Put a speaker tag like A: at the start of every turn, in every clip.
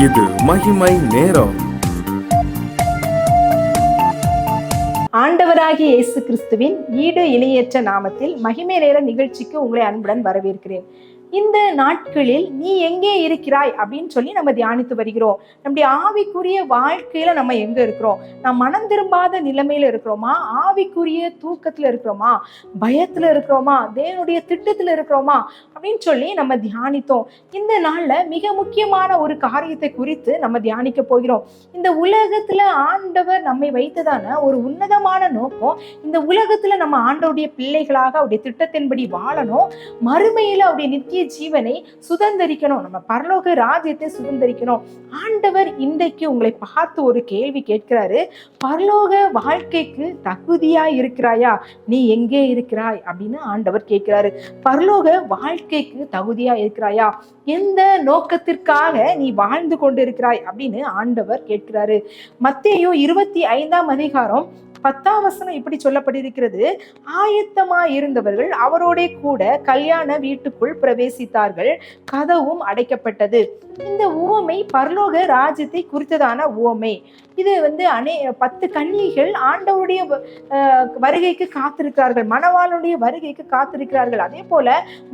A: இது மகிமை நேரம்.
B: ஆண்டவராகிய இயேசு கிறிஸ்துவின் ஈடு இணையற்ற நாமத்தில் மகிமை நேர நிகழ்ச்சிக்கு உங்களை அன்புடன் வரவேற்கிறேன். இந்த நாட்களில் நீ எங்கே இருக்கிறாய் அப்படின்னு சொல்லி நம்ம தியானித்து வருகிறோம். நம்முடைய ஆவிக்குரிய வாழ்க்கையில நம்ம எங்க இருக்கிறோம்? நாம் மனம் திரும்பாத நிலைமையில இருக்கிறோமா? ஆவிக்குரிய தூக்கத்துல இருக்கிறோமா? பயத்துல இருக்கிறோமா? தேவனுடைய திட்டத்துல இருக்கிறோமா அப்படின்னு சொல்லி நம்ம தியானித்தோம். இந்த நாள்ல மிக முக்கியமான ஒரு காரியத்தை குறித்து நம்ம தியானிக்க போகிறோம். இந்த உலகத்துல ஆண்டவர் நம்மை வைத்ததான ஒரு உன்னதமான நோக்கம், இந்த உலகத்துல நம்ம ஆண்டவருடைய பிள்ளைகளாக அவருடைய திட்டத்தின்படி வாழணும், மறுமையில அவருடைய நித்திய ஜீவனை சுதந்திரிக்கணும், நம்ம பரலோக ராஜ்யத்தை சுதந்திரிக்கணும். ஆண்டவர் இன்றைக்கு உங்களை பார்த்து ஒரு கேள்வி கேட்கிறாரு. பரலோக வாழ்க்கைக்கு தகுதியா இருக்கிறாயா? நீ எங்கே இருக்கிறாய் அப்படின்னு ஆண்டவர் கேட்கிறாரு. பரலோக வாழ்க்கைக்கு தகுதியா இருக்கிறாயா? எந்த நோக்கத்திற்காக நீ வாழ்ந்து கொண்டு இருக்கிறாய் அப்படின்னு ஆண்டவர் கேட்கிறாரு. மத்தேயு 25ஆம் அதிகாரம் 10ஆம் வசனம் இப்படி சொல்லப்பட்டிருக்கிறது. ஆயத்தமாய் இருந்தவர்கள் அவரோட கூட கல்யாண வீட்டுக்குள் பிரவேசித்தார்கள், கதவும் அடைக்கப்பட்டது. இந்த உவமை பரலோக ராஜ்யத்தை குறித்ததான உவமை. இது 10 கன்னிகைகள் ஆண்டவருடைய வருகைக்கு காத்திருக்கிறார்கள், மணவாளனுடைய வருகைக்கு காத்திருக்கிறார்கள். அதே போல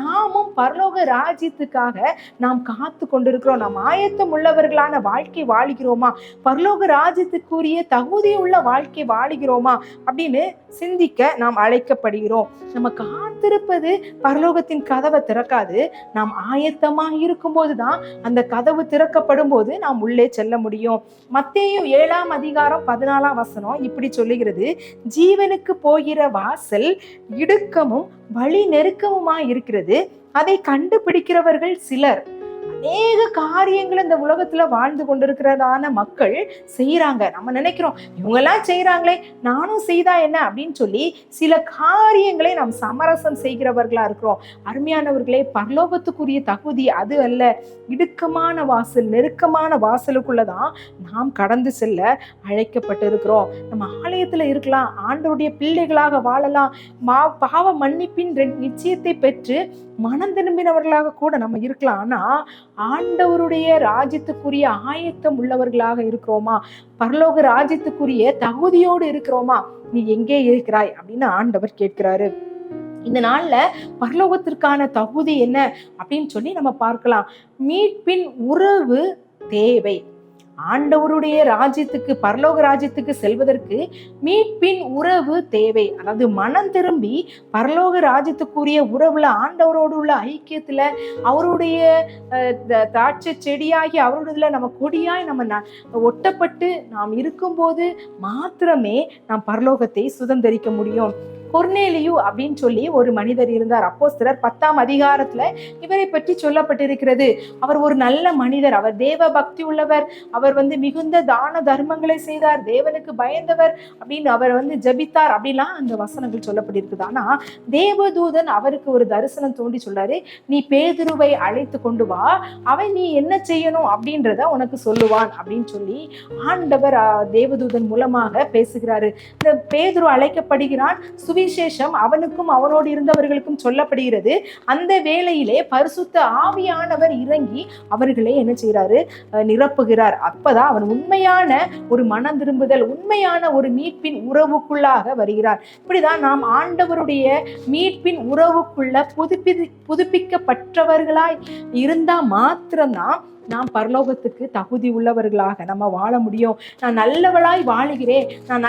B: நாமும் பரலோக ராஜ்யத்துக்காக நாம் காத்து கொண்டிருக்கிறோம். நாம் ஆயத்தம் உள்ளவர்களான வாழ்க்கை வாழுகிறோமா? பரலோக ராஜ்யத்துக்குரிய தகுதியுள்ள வாழ்க்கை வாழுகிறோமா அப்படின்னு சிந்திக்க நாம் அழைக்கப்படுகிறோம். நம்ம காத்திருப்பது பரலோகத்தின் கதவை திறக்காது. நாம் ஆயத்தமாக இருக்கும் போதுதான் அந்த கதவு திறக்கப்படும் போது நாம் உள்ளே செல்ல முடியும். மத்தேயு 7ஆம் அதிகாரம் 14ஆம் வசனம் இப்படி சொல்லுகிறது. ஜீவனுக்கு போகிற வாசல் இடுக்கமும் வழி நெருக்கமுமா இருக்கிறது, அதை கண்டுபிடிக்கிறவர்கள் சிலர். அநேக காரியங்கள் இந்த உலகத்துல வாழ்ந்து கொண்டிருக்கிறதான மக்கள் செய்யறாங்க. நம்ம நினைக்கிறோம் இவங்கெல்லாம் செய்யறாங்களே, நானும் செய்தா என்ன அப்படின்னு சொல்லி சில காரியங்களை நாம் சமரசம் செய்கிறவர்களா இருக்கிறோம். அருமையானவர்களே, பரலோகத்துக்குரிய தகுதி அது அல்ல. இடுக்கமான வாசல், நெருக்கமான வாசலுக்குள்ளதான் நாம் கடந்து செல்ல அழைக்கப்பட்டு இருக்கிறோம். நம்ம ஆலயத்துல இருக்கலாம், ஆண்டவருடைய பிள்ளைகளாக வாழலாம், பாவ மன்னிப்பின் நிச்சயத்தை பெற்று மனம் திரும்பினவர்களாக கூட நம்ம இருக்கலாம். ஆனா ஆண்டவருடைய ராஜ்யத்துக்குரிய ஆயத்தம் உள்ளவர்களாக இருக்கிறோமா? பரலோக ராஜ்யத்துக்குரிய தகுதியோடு இருக்கிறோமா? நீ எங்கே இருக்கிறாய் அப்படின்னு ஆண்டவர் கேட்கிறாரு. இந்த நாள்ல பரலோகத்திற்கான தகுதி என்ன அப்படின்னு சொல்லி நம்ம பார்க்கலாம். மீட்பின் உறவு தேவை. ஆண்டவருடைய ராஜ்யத்துக்கு, பரலோக ராஜ்யத்துக்கு செல்வதற்கு மீட்பின் உறவு தேவை. அதாவது மனம் திரும்பி பரலோக ராஜ்யத்துக்குரிய உறவுல, ஆண்டவரோடு உள்ள ஐக்கியத்துல, அவருடைய திராட்சை செடியாகி அவருடைய நம்ம கொடியாய் நம்ம ஒட்டப்பட்டு நாம் இருக்கும்போது மாத்திரமே நாம் பரலோகத்தை சுதந்திரிக்க முடியும். கொர்நேலியு அப்படின்னு சொல்லி ஒரு மனிதர் இருந்தார். அப்போஸ்தலர் 10ஆம் அதிகாரத்துல இவரை பற்றி சொல்லப்பட்டிருக்கிறது. அவர் ஒரு நல்ல மனிதர், அவர் தேவ பக்தி உள்ளவர், அவர் மிகுந்த தான தர்மங்களை செய்தார், தேவனுக்கு பயந்தவர் அப்படின்னு அவர் ஜபித்தார் அப்படிலாம் அந்த வசனங்கள் சொல்லப்பட்டிருக்குது. ஆனா தேவதூதன் அவருக்கு ஒரு தரிசனம் தோண்டி சொல்றாரு, நீ பேதுருவை அழைத்து கொண்டு வா, அவன் நீ என்ன செய்யணும் அப்படின்றத உனக்கு சொல்லுவான் அப்படின்னு சொல்லி ஆண்டவர் தேவதூதன் மூலமாக பேசுகிறாரு. இந்த பேதுரு அழைக்கப்படுகிறான். சுவிசேஷம் அவனுக்கும் அவனோடு இருந்தவர்களுக்கும் சொல்லப்படுகிறது. அந்த வேளையிலே பரிசுத்த ஆவியானவர் இறங்கி அவர்களை என்ன செய்யறாரு? நிரப்புகிறார். அப்பதான் அவன் உண்மையான ஒரு மனம் திரும்புதல், உண்மையான ஒரு மீட்பின் உறவுக்குள்ளாக வருகிறார். இப்படிதான் நாம் ஆண்டவருடைய மீட்பின் உறவுக்குள்ள புதுப்பிக்கப்பட்டவர்களாய் இருந்தா மாத்திரம்தான் நாம் பரலோகத்துக்கு தகுதி உள்ளவர்களாக நம்ம வாழ முடியும். நான் நல்லவளாய் வாழுகிறேன், நான்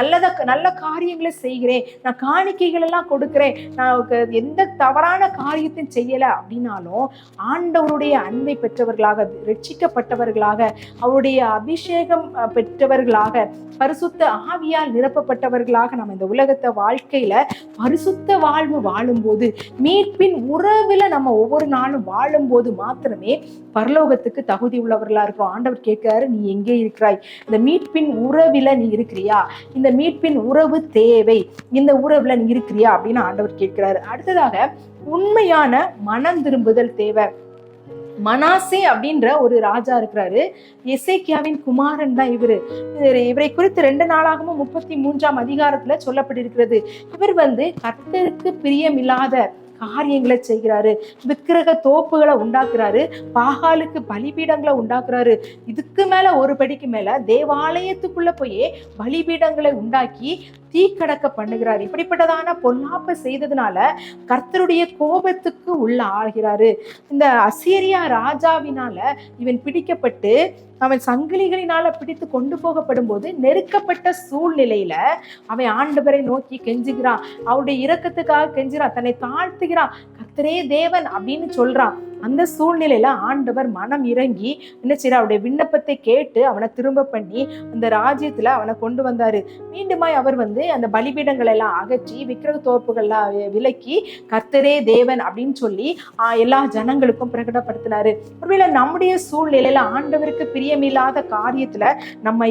B: நல்ல காரியங்களை செய்கிறேன், நான் காணிக்கைகள் எல்லாம் கொடுக்கிறேன், நான் எந்த தவறான காரியத்தையும் செய்யல அப்படின்னாலும் ஆண்டவருடைய அன்பை பெற்றவர்களாக, ரட்சிக்கப்பட்டவர்களாக, அவருடைய அபிஷேகம் பெற்றவர்களாக, பரிசுத்த ஆவியால் நிரப்பப்பட்டவர்களாக நம்ம இந்த உலகத்தை வாழ்க்கையில பரிசுத்த வாழ்வு வாழும்போது, மீட்பின் உறவுல நம்ம ஒவ்வொரு நாளும் வாழும்போது மாத்திரமே பரலோகத்துக்கு தகுதி உள்ளவர்களா இருக்கிறோம். ஆண்டவர் கேட்கிறாரு, நீ எங்கே இருக்கிறாய்? இந்த மீட்பின் உறவில நீ இருக்கிறியா? இந்த மீட்பின் உறவு தேவை, இந்த உறவுல நீ இருக்கிறியா அப்படின்னு ஆண்டவர் கேட்கிறாரு. அடுத்ததாக உண்மையான மனம் திரும்புதல் தேவை. மனாசே அப்படின்ற ஒரு ராஜா இருக்கிறாரு. எசேக்கியாவின் குமாரன் தான் இவரை குறித்து 2 நாளாகவும் 33ஆம் அதிகாரத்துல சொல்லப்பட்டிருக்கிறது. இவர் கர்த்தருக்கு பிரியமில்லாத காரியங்களை செய்கிறாரு. விக்கிரக தோப்புகளை உண்டாக்குறாரு, பாகாலுக்கு பலிபீடங்களை உண்டாக்குறாரு. இதுக்கு மேல ஒரு படிக்கு மேல தேவாலயத்துக்குள்ள போய் பலிபீடங்களை உண்டாக்கி தீக்கடக்க பண்ணுகிறார். இப்படிப்பட்டதான பொல்லாப்ப செய்ததுனால கர்த்தருடைய கோபத்துக்கு உள்ள ஆகிறாரு. இந்த அசீரியா ராஜாவினால இவன் பிடிக்கப்பட்டு அவன் சங்கிலிகளினால பிடித்து கொண்டு போகப்படும் போது நெருக்கப்பட்ட சூழ்நிலையில அவன் ஆண்டவரை நோக்கி கெஞ்சுகிறான். அவருடைய இரக்கத்துக்காக கெஞ்சுறான், தன்னை தாழ்த்துகிறான், கர்த்தரே தேவன் அப்படின்னு சொல்றான். அந்த சூழ்நிலையில ஆண்டவர் மனம் இறங்கி என்ன செய்யற, அவருடைய விண்ணப்பத்தை கேட்டு அவனை திரும்ப பண்ணி அந்த ராஜ்யத்துல அவனை கொண்டு வந்தாரு. மீண்டுமாய் அவர் அந்த பலிபீடங்கள் எல்லாம் அகற்றி விக்கிரக தோப்புகள்லாம் விலக்கி கர்த்தரே தேவன் அப்படின்னு சொல்லி எல்லா ஜனங்களுக்கும் பிரகடப்படுத்தினாரு. ஒருவேளை நம்முடைய சூழ்நிலையில ஆண்டவருக்கு பிரியமில்லாத காரியத்துல நம்ம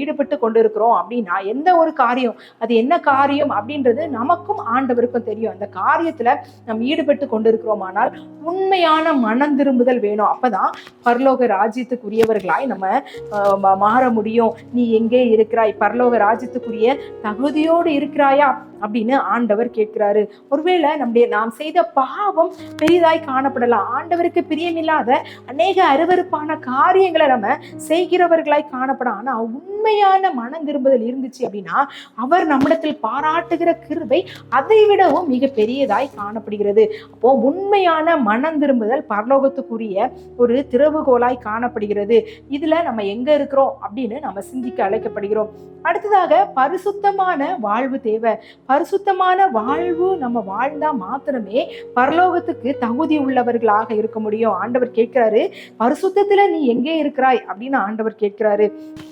B: ஈடுபட்டு கொண்டிருக்கிறோம் அப்படின்னா, எந்த ஒரு காரியம் அது என்ன காரியம் அப்படின்றது நமக்கும் ஆண்டவருக்கும் தெரியும். அந்த காரியத்துல நம்ம ஈடுபட்டு கொண்டிருக்கிறோமானால் உண்மையான மனம் திரும்புதல் வேணும். அப்பதான் பரலோக ராஜ்யத்துக்குரியவர்களாய் நம்ம மாற முடியும். நீ எங்கே இருக்கிறாய்? பரலோக ராஜ்யத்துக்குரிய தகுதியோடு இருக்கிறாயா அப்படின்னு ஆண்டவர் கேட்கிறாரு. ஒருவேளை நாம் செய்த பாவம் பெரிதாய் காணப்படலாம். ஆண்டவருக்கு பிரியமில்லாத அநேக அருவருப்பான காரியங்களை நம்ம செய்கிறவர்களாய் காணப்படும். ஆனா உண்மையான மனம் திரும்புதல் இருந்துச்சு அப்படின்னா அவர் நம்மிடத்தில் பாராட்டுகிற கிருபை அதை விடவும் மிக பெரியதாய் காணப்படுகிறது. அப்போ உண்மையான மனம் திரும்புதல் பரலோகத்துக்குரிய ஒரு திறவுகோலாய் காணப்படுகிறது. இதுல நம்ம எங்க இருக்கிறோம் அப்படின்னு நம்ம சிந்திக்க அழைக்கப்படுகிறோம். அடுத்ததாக பரிசுத்தமான வாழ்வு தேவை. பரிசுத்தமான வாழ்வு நம்ம வாழ்ந்தா மாத்திரமே பரலோகத்துக்கு தகுதி உள்ளவர்களாக இருக்க முடியும். ஆண்டவர் கேட்கிறாரு, பரிசுத்தத்துல நீ எங்கே இருக்கிறாய் அப்படின்னு ஆண்டவர் கேட்கிறாரு.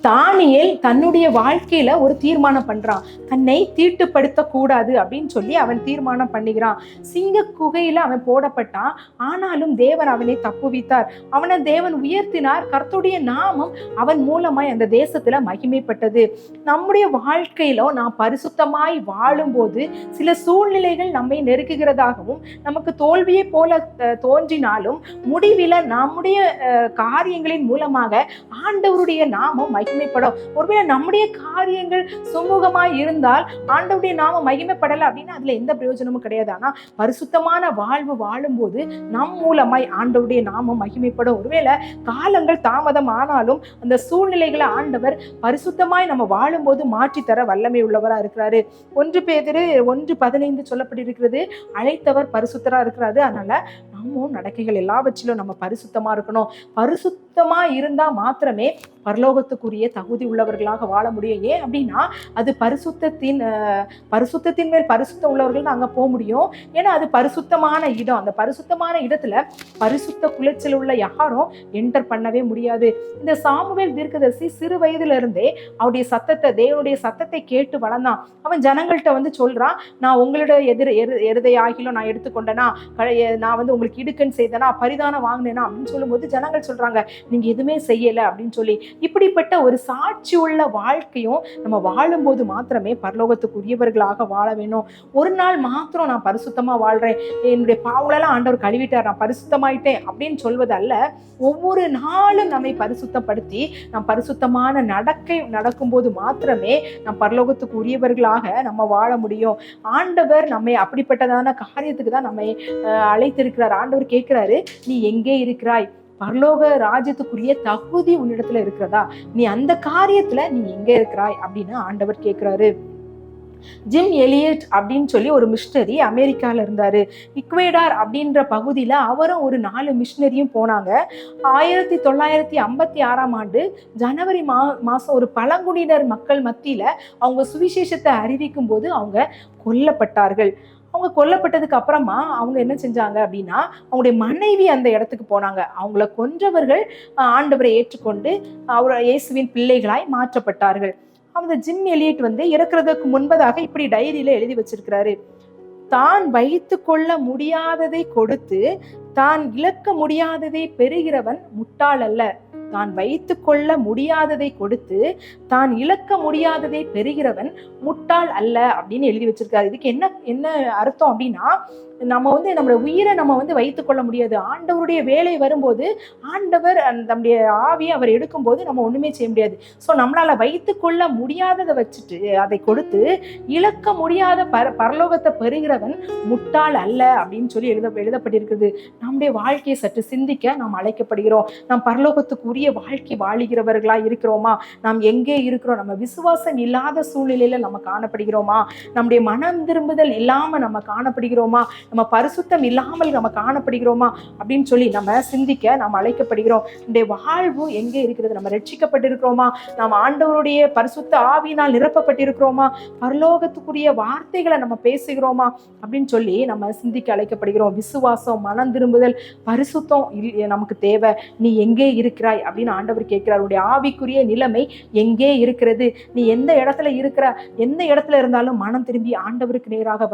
B: தானியேல் தன்னுடைய வாழ்க்கையில ஒரு தீர்மானம் பண்றான், தன்னை தீட்டுப்படுத்த கூடாது அப்படின்னு சொல்லி அவன் தீர்மானம் பண்ணுகிறான். சிங்க குகையில அவன் போடப்பட்டான், ஆனாலும் தேவன் அவனை தப்புவித்தார், அவனை தேவன் உயர்த்தினார். கர்த்தருடைய நாமம் அவன் மூலமாய் அந்த தேசத்துல மகிமைப்பட்டது. நம்முடைய வாழ்க்கையில நாம் பரிசுத்தமாய் வாழும்போது சில சூழ்நிலைகள் நம்மை நெருக்குகிறதாகவும் நமக்கு தோல்வியை போல தோன்றினாலும் முடிவில் நம்முடைய காரியங்களின் மூலமாக ஆண்டவருடைய நாமம் மகிமைப்படும். ஒருவேளை நம்முடைய காரியங்கள் சுமூகமாய் இருந்தால் ஆண்டவருடைய நாமம் மகிமைப்படலை அப்படின்னா அதுல எந்த பிரயோஜனமும் கிடையாது. ஆனா பரிசுத்தமான வாழ்வு வாழும்போது நம் மூலமாய் ஆண்டவருடைய நாமம் மகிமைப்படும். ஒருவேளை காலங்கள் தாமதம் ஆனாலும் அந்த சூழ்நிலைகளை ஆண்டவர் பரிசுத்தமாய் நம்ம வாழும்போது மாற்றி தர வல்லமை உள்ளவரா இருக்கிறாரு. 1 பேதுரு 1:15 சொல்லப்பட்டிருக்கிறது, அழைத்தவர் பரிசுத்தரா இருக்கிறாரு. அதனால நம்ம நடக்கைகள் எல்லாவற்றிலும் நம்ம பரிசுத்தமா இருக்கணும். பரிசுத்தமா இருந்தா மாத்திரமே பரலோகத்துக்குரிய தகுதி உள்ளவர்களாக வாழ முடியும். ஏன் அப்படின்னா அது பரிசுத்தத்தின் மேல் பரிசுத்தம் உள்ளவர்கள் தான் அங்க போக முடியும். ஏன்னா அது பரிசுத்தமான இடம். அந்த பரிசுத்தமான இடத்துல பரிசுத்த குலைச்சல் உள்ள யாரும் என்டர் பண்ணவே முடியாது. இந்த சாமுவேல் தீர்க்கதரிசி சிறு வயதுல இருந்தே அவருடைய சத்தத்தை, தேவனுடைய சத்தத்தை கேட்டு வளர்ந்தான். அவன் ஜனங்கள்கிட்ட சொல்றான், நான் உங்களோட எருதை ஆகிலும் நான் எடுத்துக்கொண்டேனா, நான் உங்களுக்கு இடுக்கன் செய்தனா, பரிதானம் வாங்கினேனா அப்படின்னு சொல்லும்போது ஜனங்கள் சொல்றாங்க, நீங்க எதுவுமே செய்யல அப்படின்னு சொல்லி. இப்படிப்பட்ட ஒரு சாட்சி உள்ள வாழ்க்கையும் நம்ம வாழும்போது மாத்திரமே பரலோகத்துக்குரியவர்களாக வாழ வேணும். ஒரு நாள் மாத்திரம் நான் பரிசுத்தமா வாழ்றேன், என்னுடைய பாவங்களெல்லாம் ஆண்டவர் கழுவிட்டார், நான் பரிசுத்தமாயிட்டேன் அப்படின்னு சொல்வது அல்ல. ஒவ்வொரு நாளும் நம்மை பரிசுத்தப்படுத்தி நாம் பரிசுத்தமான நடக்கும்போது மாத்திரமே நம் பரலோகத்துக்கு உரியவர்களாக நம்ம வாழ முடியும். ஆண்டவர் நம்மை அப்படிப்பட்டதான காரியத்துக்கு தான் நம்மை அழைத்திருக்கிறார். ஆண்டவர் கேட்கிறாரு, நீ எங்கே இருக்கிறாய்? பரலோக ராஜ்யத்துக்குரிய தகுதி உன்னிடத்துல இருக்கிறதா? நீ அந்த காரியத்துல நீ எங்க இருக்கிறாய் அப்படின்னு ஆண்டவர் கேட்கிறாரு. ஜிம் எலியட் அப்படின்னு சொல்லி ஒரு மிஷனரி அமெரிக்கால இருந்தாரு. இக்வேடார் அப்படின்ற பகுதியில அவரும் ஒரு 4 மிஷனரியும் போனாங்க. 1956 ஜனவரி மாசம் ஒரு பழங்குடியினர் மக்கள் மத்தியில அவங்க சுவிசேஷத்தை அறிவிக்கும் போது அவங்க கொல்லப்பட்டார்கள். அவங்க கொல்லப்பட்டதுக்கு அப்புறமா அவங்க என்ன செஞ்சாங்க அப்படின்னா, அவங்களுடைய மனைவி அந்த இடத்துக்கு போனாங்க. அவங்கள கொன்றவர்கள் ஆண்டவரை ஏற்றுக்கொண்டு இயேசுவின் பிள்ளைகளாய் மாற்றப்பட்டார்கள். அந்த ஜிம் எலியட் இறக்குறதுக்கு முன்பதாக இப்படி டைரியில எழுதி வச்சிருக்கிறாரு, தான் வைத்து கொள்ள முடியாததை கொடுத்து தான் இழக்க முடியாததை பெறுகிறவன் முட்டாள் அல்ல, தான் வைத்து கொள்ள முடியாததை கொடுத்து தான் இழக்க முடியாததை பெறுகிறவன் முட்டாள் அல்ல அப்படின்னு எழுதி வச்சிருக்காரு. இதுக்கு என்ன என்ன அர்த்தம் அப்படின்னா, நம்ம நம்மளோட உயிரை நம்ம வைத்துக் கொள்ள முடியாது. ஆண்டவருடைய வேலை வரும்போது ஆண்டவர் நம்முடைய ஆவியை அவர் எடுக்கும்போது நம்ம ஒண்ணுமே செய்ய முடியாது. ஸோ நம்மளால வைத்துக் கொள்ள முடியாததை வச்சுட்டு அதை கொடுத்து இழக்க முடியாத பரலோகத்தை பெறுகிறவன் முட்டாள் அல்ல அப்படின்னு சொல்லி எழுதப்பட்டிருக்கிறது. நம்முடைய வாழ்க்கையை சற்று சிந்திக்க நாம் அழைக்கப்படுகிறோம். நாம் பரலோகத்துக்குரிய வாழ்க்கை வாழுகிறவர்களா இருக்கிறோமா? நாம் எங்கே இருக்கிறோம்? நம்ம விசுவாசம் இல்லாத சூழ்நிலையில நம்ம காணப்படுகிறோமா? நம்முடைய மனம் திரும்புதல் இல்லாம நம்ம காணப்படுகிறோமா? நம்ம பரிசுத்தம் இல்லாமல் நம்ம காணப்படுகிறோமா அப்படின்னு சொல்லி நம்ம சிந்திக்க நாம் அழைக்கப்படுகிறோம். நம்முடைய வாழ்வு எங்கே இருக்கிறது? நம்ம ரட்சிக்கப்பட்டிருக்கிறோமா? நாம் ஆண்டவருடைய பரிசுத்த ஆவியினால் நிரப்பப்பட்டிருக்கிறோமா? பரலோகத்துக்குரிய வார்த்தைகளை நம்ம பேசுகிறோமா அப்படின்னு சொல்லி நம்ம சிந்திக்க அழைக்கப்படுகிறோம். விசுவாசம், மனம் திரும்புதல், பரிசுத்தம் நமக்கு தேவை. நீ எங்கே இருக்கிறாய் அப்படின்னு ஆண்டவர் கேட்கிறார். உடைய ஆவிக்குரிய நிலைமை எங்கே இருக்கிறது? நீ எந்த இடத்துல இருக்கிற? எந்த இடத்துல இருந்தாலும் மனம் திரும்பி ஆண்டவருக்கு நேராக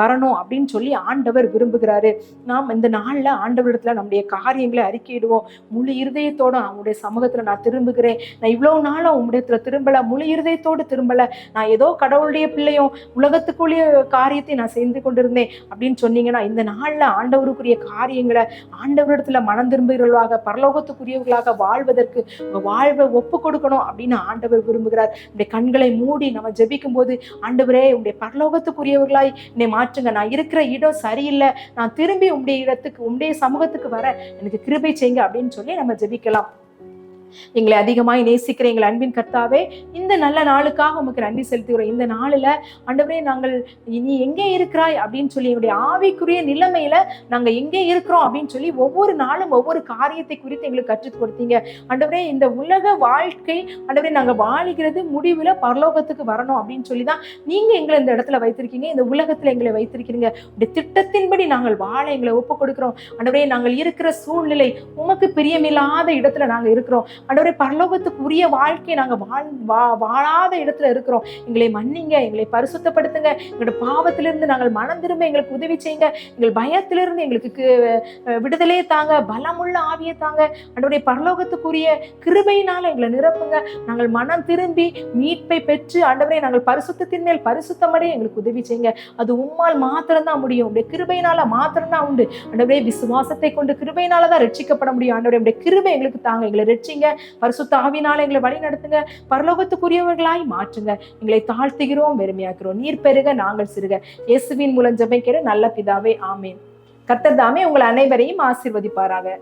B: வரணும் அப்படின்னு சொல்லி ஆண்டவர் விரும்புகிறாரு. நாம் இந்த நாள்ல ஆண்டவரிடத்துல நம்முடைய காரியங்களை அறிக்கையிடுவோம். முழு இருதயத்தோட அவனுடைய சமூகத்துல நான் திரும்புகிறேன். நான் இவ்வளவு நாளா உம்முடையத்துல திரும்பல, முழு இருதயத்தோடு திரும்பல. நான் ஏதோ கடவுளுடைய பிள்ளையும் உலகத்துக்குரிய காரியத்தை நான் செய்து கொண்டிருந்தேன் அப்படின்னு சொன்னீங்கன்னா, இந்த நாள்ல ஆண்டவருக்குரிய காரியங்களை ஆண்டவரிடத்துல மனம் திரும்புகிறவர்களாக, பரலோகத்துக்குரியவர்களாக வாழ்வதற்கு வாழ்வை ஒப்பு கொடுக்கணும் அப்படின்னு ஆண்டவர் விரும்புகிறார். நம்முடைய கண்களை மூடி நம்ம ஜெபிக்கும் போது, ஆண்டவரே உங்களுடைய பரலோகத்துக்குரியவர்களாய் என்னை மாற்றுங்க. நான் இருக்கிற இடம் சரியில்லை, நான் திரும்பி உம்முடைய இடத்துக்கு, உம்முடைய சமூகத்துக்கு வர எனக்கு கிருபை செய்யுங்க அப்படின்னு சொல்லி நம்ம ஜெபிக்கலாம். எங்களை அதிகமாய் நேசிக்கிற எங்கள் அன்பின் கர்த்தாவே, இந்த நல்ல நாளுக்காக உமக்கு நன்றி செலுத்துகிறோம். இந்த நாளில் ஆண்டவரே, நாங்கள் நீ எங்கே இருக்கிறாய் அப்படின்னு சொல்லி எங்களுடைய ஆவிக்குரிய நிலைமையில நாங்க எங்கே இருக்கிறோம் அப்படின்னு சொல்லி ஒவ்வொரு நாளும் ஒவ்வொரு காரியத்தை குறித்து எங்களுக்கு கற்றுக் கொடுத்தீங்க. ஆண்டவரே, இந்த உலக வாழ்க்கை ஆண்டவரே நாங்க வாழுகிறது முடிவுல பரலோகத்துக்கு வரணும் அப்படின்னு சொல்லி தான் நீங்க எங்களை இந்த இடத்துல வைத்திருக்கீங்க. இந்த உலகத்துல எங்களை வைத்திருக்கிறீங்க. உடைய திட்டத்தின்படி நாங்கள் வாழ எங்களை ஒப்பு கொடுக்கிறோம். ஆண்டவரே, நாங்கள் இருக்கிற சூழ்நிலை உமக்கு பிரியமில்லாத இடத்துல நாங்க இருக்கிறோம். ஆண்டவரே, பரலோகத்துக்கு உரிய வாழ்க்கையை நாங்க வாழாத இடத்துல இருக்கிறோம். எங்களை மன்னிங்க, எங்களை பரிசுத்தப்படுத்துங்க. எங்களோட பாவத்திலிருந்து நாங்கள் மனம் திரும்ப எங்களுக்கு உதவி செய்யுங்க. எங்கள் பயத்திலிருந்து எங்களுக்கு விடுதலையை தாங்க, பலமுள்ள ஆவியை தாங்க. ஆண்டவரே, பரலோகத்துக்குரிய கிருபையினால எங்களை நிரப்புங்க. நாங்கள் மனம் திரும்பி மீட்பை பெற்று ஆண்டவரே நாங்கள் பரிசுத்தத்தின் மேல் பரிசுத்தமடைய எங்களுக்கு உதவி செய்யுங்க. அது உம்மால் மாத்திரம்தான் முடியும். உடைய கிருபையினால மாத்திரம்தான் உண்டு. ஆண்டவரே, விசுவாசத்தை கொண்டு கிருபையினாலதான் ரட்சிக்கப்பட முடியும். ஆண்டவரே, உடைய கிருபை எங்களுக்கு தாங்க. எங்களை ரட்சிங்க, பரிசுத்த ஆவியினால எங்களை வழி நடத்துங்க, பரலோகத்துக்குரியவர்களாய் மாற்றுங்க. எங்களை தாழ்த்துகிறோம், வெறுமையாக்குறோம். நீர் பெருக, நாங்கள் சிறுக. இயேசுவின் மூலம் ஜெபிக்கிறேன் நல்ல பிதாவே, ஆமேன். கர்த்தர் தாமே உங்கள் அனைவரையும் ஆசீர்வதிப்பாராக.